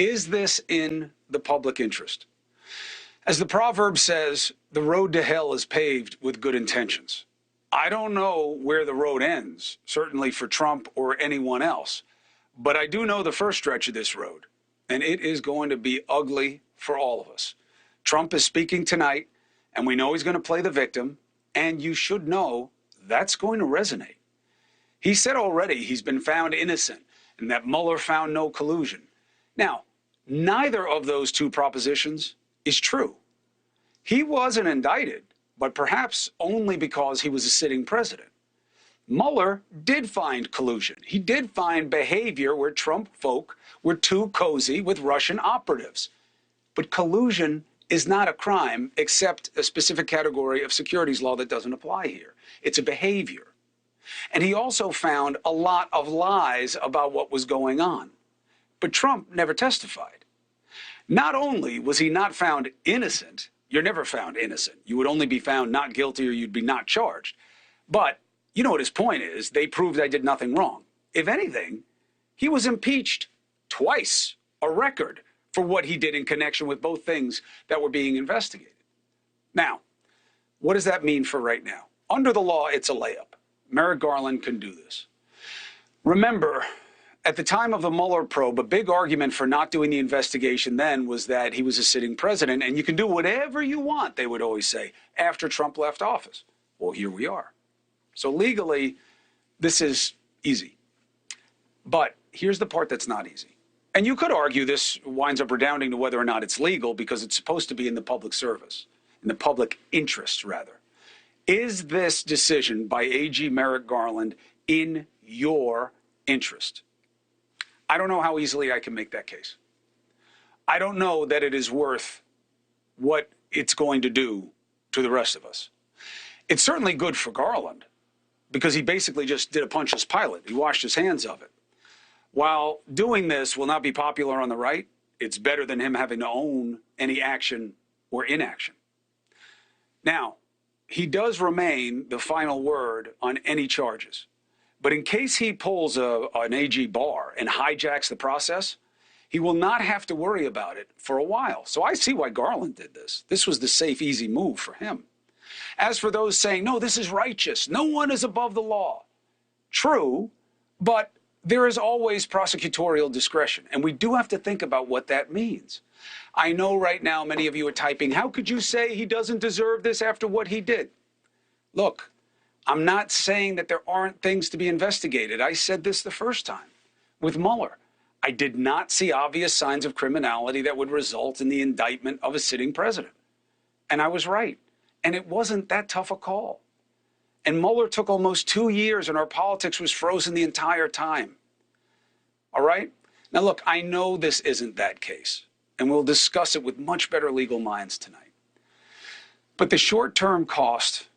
Is this in the public interest? As the proverb says, the road to hell is paved with good intentions. I don't know where the road ends, certainly for Trump or anyone else, but I do know the first stretch of this road, and it is going to be ugly for all of us. Trump is speaking tonight, and we know he's going to play the victim, and you should know that's going to resonate. He said already he's been found innocent and that Mueller found no collusion. Now, neither of those two propositions is true. He wasn't indicted, but perhaps only because he was a sitting president. Mueller did find collusion. He did find behavior where Trump folk were too cozy with Russian operatives. But collusion is not a crime except a specific category of securities law that doesn't apply here. It's a behavior. And he also found a lot of lies about what was going on. But Trump never testified. Not only was he not found innocent, you're never found innocent. You would only be found not guilty or you'd be not charged. But you know what his point is. They proved I did nothing wrong. If anything, he was impeached twice, a record for what he did in connection with both things that were being investigated. Now, what does that mean for right now? Under the law, it's a layup. Merrick Garland can do this. Remember, at the time of the Mueller probe, a big argument for not doing the investigation then was that he was a sitting president, and you can do whatever you want, they would always say, after Trump left office. Well, here we are. So legally, this is easy. But here's the part that's not easy. And you could argue this winds up redounding to whether or not it's legal because it's supposed to be in the public service, in the public interest, rather. Is this decision by AG Merrick Garland in your interest? I don't know how easily I can make that case. I don't know that it is worth what it's going to do to the rest of us. It's certainly good for Garland because he basically just did a Pontius Pilate. He washed his hands of it. While doing this will not be popular on the right, it's better than him having to own any action or inaction. Now, he does remain the final word on any charges. But in case he pulls an AG bar and hijacks the process, he will not have to worry about it for a while. So I see why Garland did this. This was the safe, easy move for him. As for those saying, no, this is righteous, no one is above the law. True, but there is always prosecutorial discretion, and we do have to think about what that means. I know right now many of you are typing, how could you say he doesn't deserve this after what he did? Look, I'm not saying that there aren't things to be investigated. I said this the first time with Mueller. I did not see obvious signs of criminality that would result in the indictment of a sitting president. And I was right. And it wasn't that tough a call. And Mueller took almost 2 years and our politics was frozen the entire time. All right? Now, look, I know this isn't that case, and we'll discuss it with much better legal minds tonight. But the short-term cost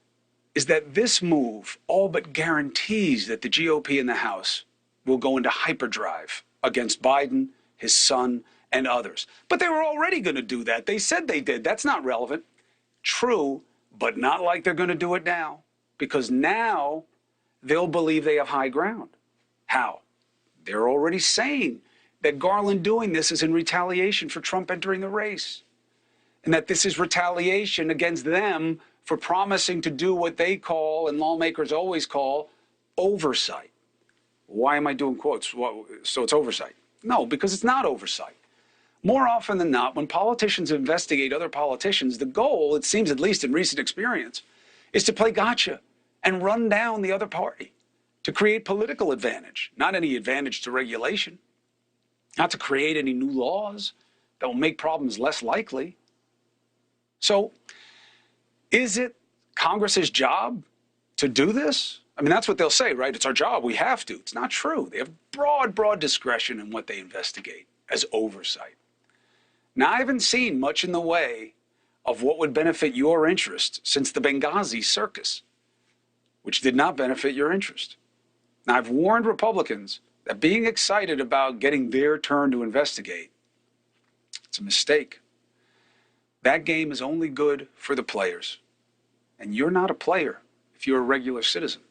is that this move all but guarantees that the GOP in the House will go into hyperdrive against Biden, his son, and others. But they were already going to do that. They said they did. That's not relevant. True, but not like they're going to do it now. Because now they'll believe they have high ground. How? They're already saying that Garland doing this is in retaliation for Trump entering the race. And that this is retaliation against them for promising to do what they call, and lawmakers always call, oversight. Why am I doing quotes? So it's oversight. No, because it's not oversight. More often than not, when politicians investigate other politicians, the goal, it seems at least in recent experience, is to play gotcha and run down the other party, to create political advantage, not any advantage to regulation, not to create any new laws that will make problems less likely. So is it Congress's job to do this? I mean, that's what they'll say, right? It's our job. We have to. It's not true. They have broad discretion in what they investigate as oversight. Now, I haven't seen much in the way of what would benefit your interest since the Benghazi circus, which did not benefit your interest. Now, I've warned Republicans that being excited about getting their turn to investigate, it's a mistake. That game is only good for the players. And you're not a player if you're a regular citizen.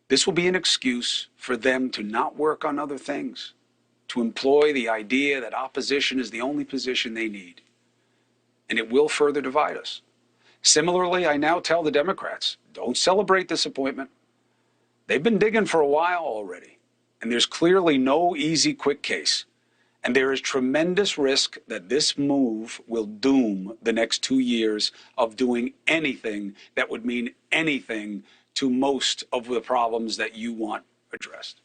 This will be an excuse for them to not work on other things, to employ the idea that opposition is the only position they need. And it will further divide us. Similarly, I now tell the Democrats, don't celebrate this appointment. They've been digging for a while already, and there's clearly no easy, quick case. And there is tremendous risk that this move will doom the next 2 years of doing anything that would mean anything to most of the problems that you want addressed.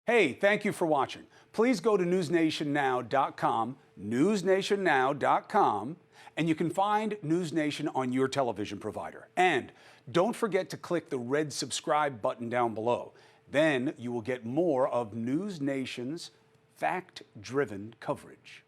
Hey, thank you for watching. Please go to newsnationnow.com, newsnationnow.com, and you can find NewsNation on your television provider. And don't forget to click the red subscribe button down below. Then you will get more of NewsNation's fact-driven coverage.